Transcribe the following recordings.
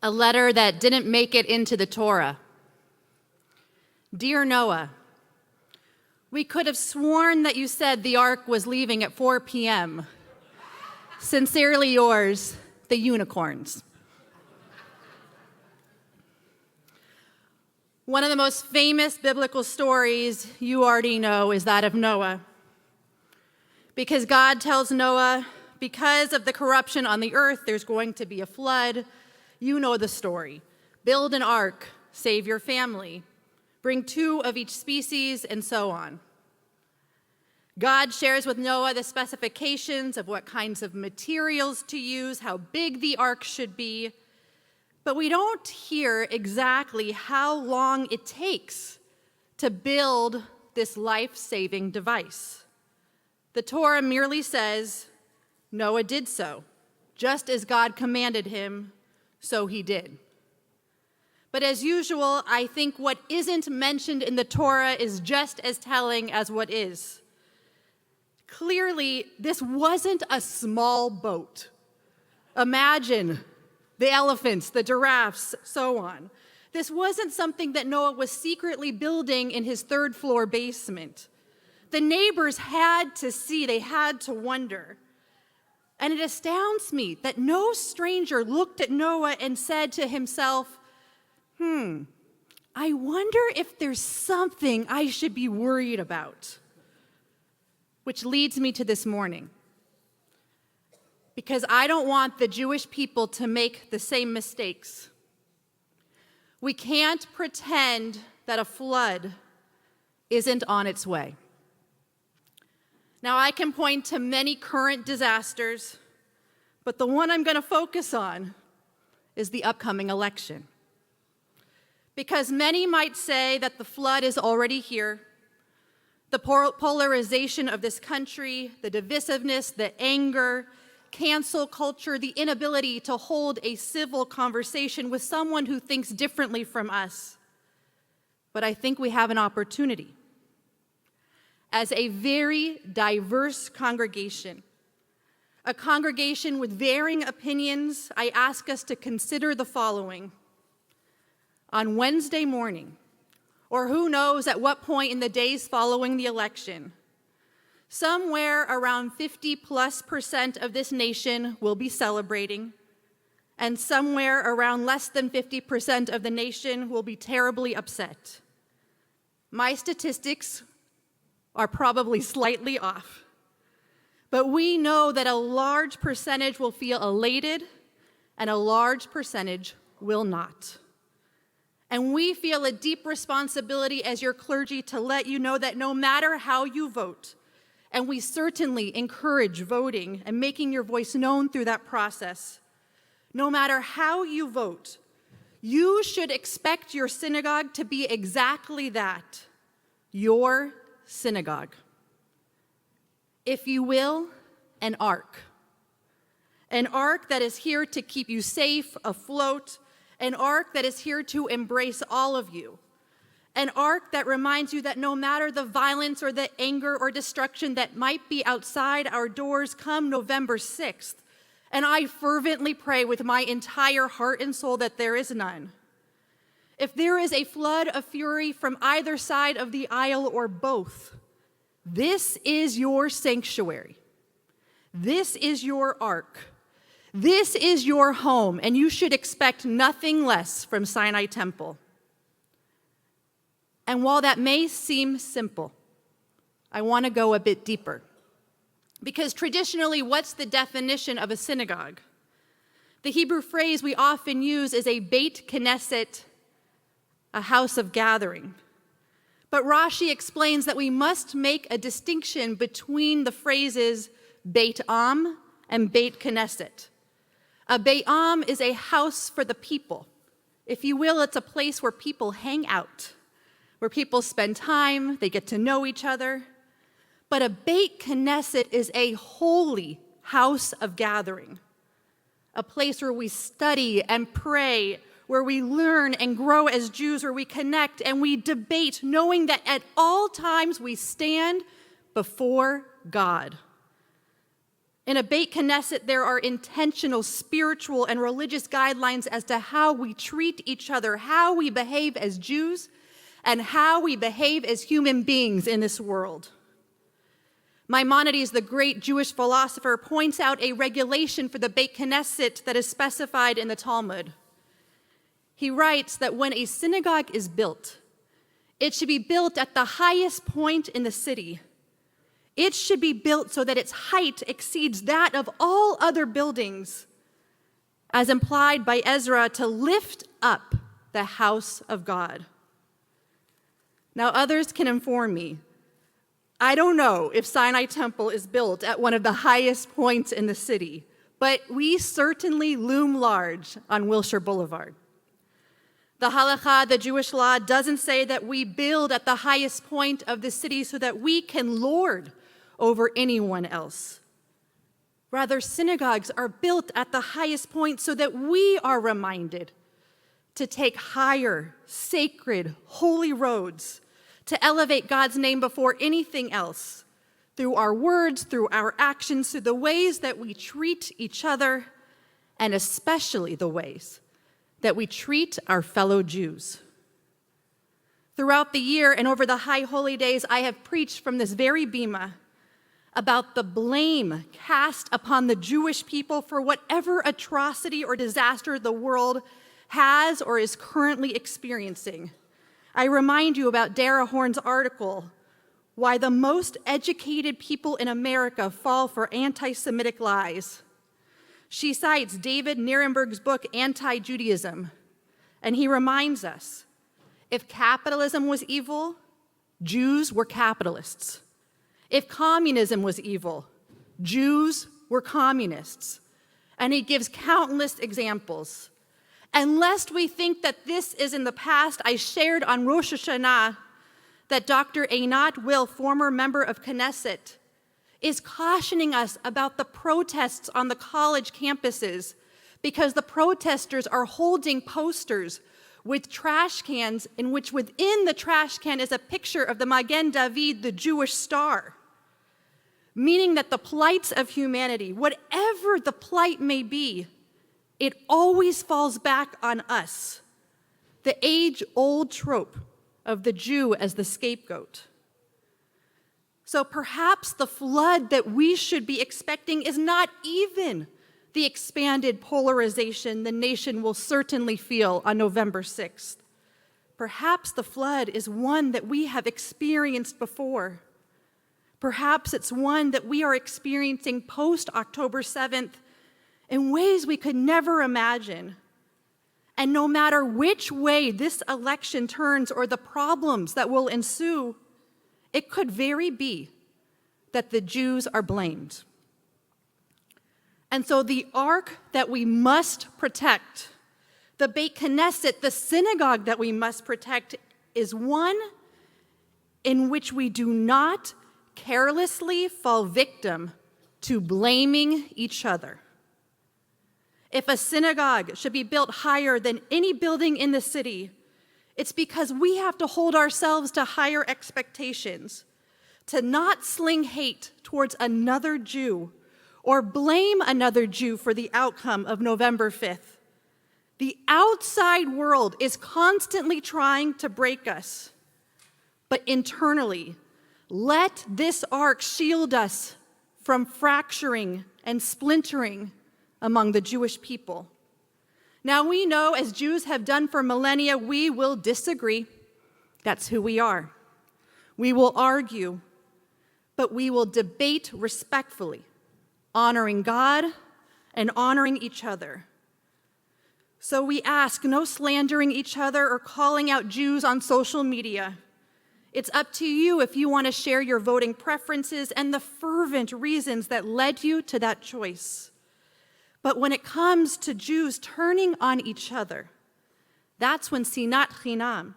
a letter that didn't make it into the Torah. Dear Noah, we could have sworn that you said the ark was leaving at 4 p.m. Sincerely yours, the unicorns. One of the most famous biblical stories you already know is that of Noah. Because God tells Noah, because of the corruption on the earth, there's going to be a flood. You know the story. Build an ark, save your family, bring 2 of each species, and so on. God shares with Noah the specifications of what kinds of materials to use, how big the ark should be, but we don't hear exactly how long it takes to build this life-saving device. The Torah merely says, Noah did so, just as God commanded him, so he did. But as usual, I think what isn't mentioned in the Torah is just as telling as what is. Clearly, this wasn't a small boat. Imagine the elephants, the giraffes, so on. This wasn't something that Noah was secretly building in his 3rd-floor basement. The neighbors had to see, they had to wonder. And it astounds me that no stranger looked at Noah and said to himself, I wonder if there's something I should be worried about. Which leads me to this morning. Because I don't want the Jewish people to make the same mistakes. We can't pretend that a flood isn't on its way. Now, I can point to many current disasters, but the one I'm going to focus on is the upcoming election. Because many might say that the flood is already here. The polarization of this country, the divisiveness, the anger, cancel culture, the inability to hold a civil conversation with someone who thinks differently from us. But I think we have an opportunity. As a very diverse congregation, a congregation with varying opinions, I ask us to consider the following. On Wednesday morning, or who knows at what point in the days following the election, somewhere around 50+% of this nation will be celebrating, and somewhere around less than 50% of the nation will be terribly upset. My statistics are probably slightly off, but we know that a large percentage will feel elated and a large percentage will not. And we feel a deep responsibility as your clergy to let you know that no matter how you vote, and we certainly encourage voting and making your voice known through that process, no matter how you vote, you should expect your synagogue to be exactly that, your synagogue. If you will, an ark. An ark that is here to keep you safe, afloat, an ark that is here to embrace all of you. An ark that reminds you that no matter the violence or the anger or destruction that might be outside our doors come November 6th, and I fervently pray with my entire heart and soul that there is none. If there is a flood of fury from either side of the aisle or both, this is your sanctuary. This is your ark. This is your home, and you should expect nothing less from Sinai Temple. And while that may seem simple, I want to go a bit deeper. Because traditionally, what's the definition of a synagogue? The Hebrew phrase we often use is a Beit Knesset, a house of gathering. But Rashi explains that we must make a distinction between the phrases Beit Am and Beit Knesset. A Beit Am is a house for the people. If you will, it's a place where people hang out, where people spend time, they get to know each other. But a Beit Knesset is a holy house of gathering, a place where we study and pray, where we learn and grow as Jews, where we connect and we debate, knowing that at all times we stand before God. In a Beit Knesset, there are intentional spiritual and religious guidelines as to how we treat each other, how we behave as Jews, and how we behave as human beings in this world. Maimonides, the great Jewish philosopher, points out a regulation for the Beit Knesset that is specified in the Talmud. He writes that when a synagogue is built, it should be built at the highest point in the city. It should be built so that its height exceeds that of all other buildings, as implied by Ezra, to lift up the house of God. Now, others can inform me. I don't know if Sinai Temple is built at one of the highest points in the city, but we certainly loom large on Wilshire Boulevard. The halakha, the Jewish law, doesn't say that we build at the highest point of the city so that we can lord over anyone else. Rather, synagogues are built at the highest point so that we are reminded to take higher, sacred, holy roads, to elevate God's name before anything else, through our words, through our actions, through the ways that we treat each other, and especially the ways that we treat our fellow Jews. Throughout the year and over the high holy days, I have preached from this very bima about the blame cast upon the Jewish people for whatever atrocity or disaster the world has or is currently experiencing. I remind you about Dara Horn's article, Why the Most Educated People in America Fall for Anti-Semitic Lies. She cites David Nirenberg's book, Anti-Judaism, and he reminds us, if capitalism was evil, Jews were capitalists. If communism was evil, Jews were communists. And he gives countless examples. And lest we think that this is in the past, I shared on Rosh Hashanah that Dr. Einat Will, former member of Knesset, is cautioning us about the protests on the college campuses because the protesters are holding posters with trash cans in which within the trash can is a picture of the Magen David, the Jewish star, meaning that the plights of humanity, whatever the plight may be, it always falls back on us, the age-old trope of the Jew as the scapegoat. So perhaps the flood that we should be expecting is not even the expanded polarization the nation will certainly feel on November 6th. Perhaps the flood is one that we have experienced before. Perhaps it's one that we are experiencing post-October 7th in ways we could never imagine. And no matter which way this election turns or the problems that will ensue, it could very be that the Jews are blamed. And so the ark that we must protect, the Beit Knesset, the synagogue that we must protect, is one in which we do not carelessly fall victim to blaming each other. If a synagogue should be built higher than any building in the city, it's because we have to hold ourselves to higher expectations, to not sling hate towards another Jew or blame another Jew for the outcome of November 5th. The outside world is constantly trying to break us, but internally, let this ark shield us from fracturing and splintering among the Jewish people. Now we know, as Jews have done for millennia, we will disagree. That's who we are. We will argue, but we will debate respectfully, honoring God and honoring each other. So we ask no slandering each other or calling out Jews on social media. It's up to you if you want to share your voting preferences and the fervent reasons that led you to that choice. But when it comes to Jews turning on each other, that's when sinat chinam,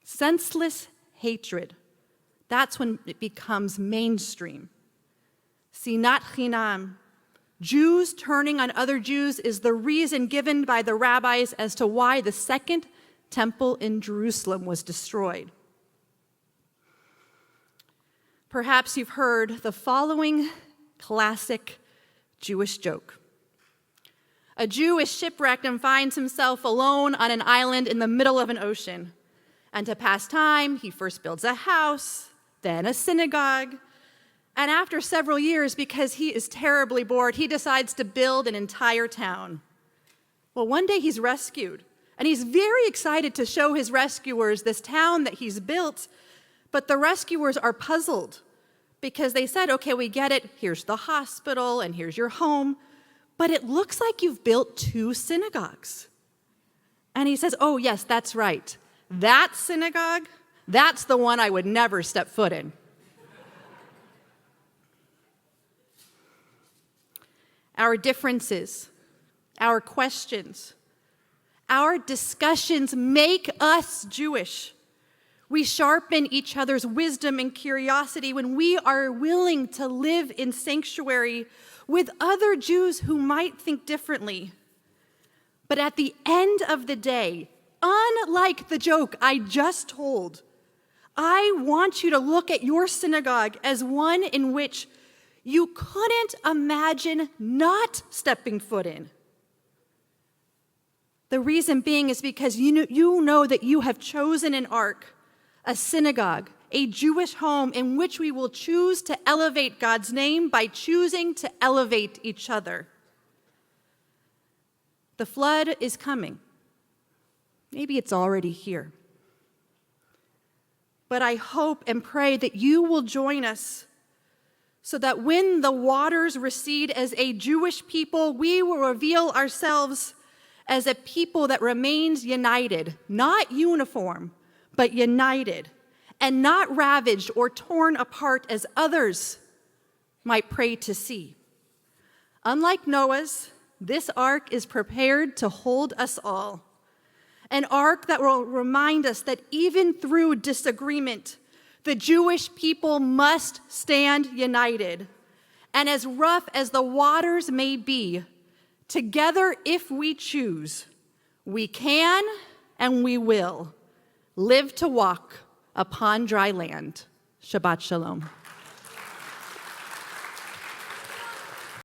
senseless hatred, that's when it becomes mainstream. Sinat chinam, Jews turning on other Jews, is the reason given by the rabbis as to why the second temple in Jerusalem was destroyed. Perhaps you've heard the following classic Jewish joke. A Jew is shipwrecked and finds himself alone on an island in the middle of an ocean. And to pass time, he first builds a house, then a synagogue. And after several years, because he is terribly bored, he decides to build an entire town. Well, one day he's rescued, and he's very excited to show his rescuers this town that he's built, but the rescuers are puzzled because they said, okay, we get it, here's the hospital and here's your home, but it looks like you've built 2 synagogues. And he says, oh yes, that's right. That synagogue, that's the one I would never step foot in. Our differences, our questions, our discussions make us Jewish. We sharpen each other's wisdom and curiosity when we are willing to live in sanctuary with other Jews who might think differently. But at the end of the day, unlike the joke I just told, I want you to look at your synagogue as one in which you couldn't imagine not stepping foot in. The reason being is because you know that you have chosen an ark, a synagogue, a Jewish home in which we will choose to elevate God's name by choosing to elevate each other. The flood is coming. Maybe it's already here. But I hope and pray that you will join us so that when the waters recede as a Jewish people, we will reveal ourselves as a people that remains united, not uniform, but united, and not ravaged or torn apart as others might pray to see. Unlike Noah's, this ark is prepared to hold us all. An ark that will remind us that even through disagreement, the Jewish people must stand united. And as rough as the waters may be, together, if we choose, we can and we will live to walk upon dry land. Shabbat shalom.